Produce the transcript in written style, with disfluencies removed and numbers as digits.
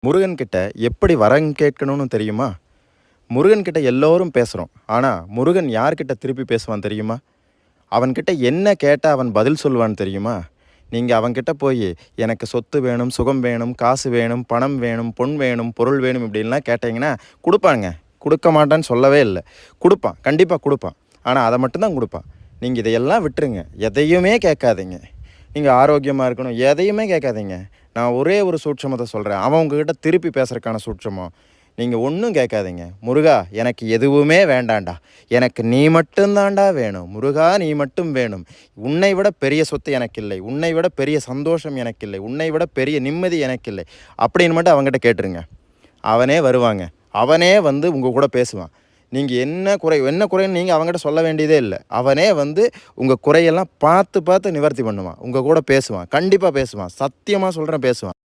முருகன்கிட்ட எப்படி வரம் கேட்கணும்னு தெரியுமா? முருகன்கிட்ட எல்லோரும் பேசுகிறோம். ஆனால் முருகன் யார்கிட்ட திருப்பி பேசுவான் தெரியுமா? அவன்கிட்ட என்ன கேட்டால் அவன் பதில் சொல்லுவான்னு தெரியுமா? நீங்கள் அவன்கிட்ட போய் எனக்கு சொத்து வேணும், சுகம் வேணும், காசு வேணும், பணம் வேணும், பொன் வேணும், பொருள் வேணும் இப்படின்லாம் கேட்டிங்கன்னா கொடுப்பாங்க. கொடுக்க மாட்டான்னு சொல்லவே இல்லை. கொடுப்பான், கண்டிப்பாக கொடுப்பான். ஆனால் அதை மட்டும்தான் கொடுப்பான். நீங்கள் இதையெல்லாம் விட்டுருங்க. எதையுமே கேட்காதீங்க. நீங்கள் ஆரோக்கியமாக இருக்கணும், எதையுமே கேட்காதீங்க. நான் ஒரே ஒரு சூட்சமத்தை சொல்கிறேன். அவன் உங்ககிட்ட திருப்பி பேசுகிறக்கான சூட்சமம். நீங்கள் ஒன்றும் கேட்காதீங்க. முருகா எனக்கு எதுவுமே வேண்டாண்டா, எனக்கு நீ மட்டும்தாண்டா வேணும். முருகா நீ மட்டும் வேணும். உன்னை விட பெரிய சொத்து எனக்கு இல்லை, உன்னை விட பெரிய சந்தோஷம் எனக்கு இல்லை, உன்னை விட பெரிய நிம்மதி எனக்கு இல்லை அப்படின்னு மட்டும் அவங்ககிட்ட கேட்டுருங்க. அவனே வருவாங்க. அவனே வந்து உங்கள் கூட பேசுவான். நீங்கள் என்ன குறைன்னு நீங்கள் அவங்ககிட்ட சொல்ல வேண்டியதே இல்லை. அவனே வந்து உங்கள் குறையெல்லாம் பார்த்து பார்த்து நிவர்த்தி பண்ணுவான். உங்கள் கூட பேசுவான். கண்டிப்பாக பேசுவான். சத்தியமாக சொல்கிறேன், பேசுவான்.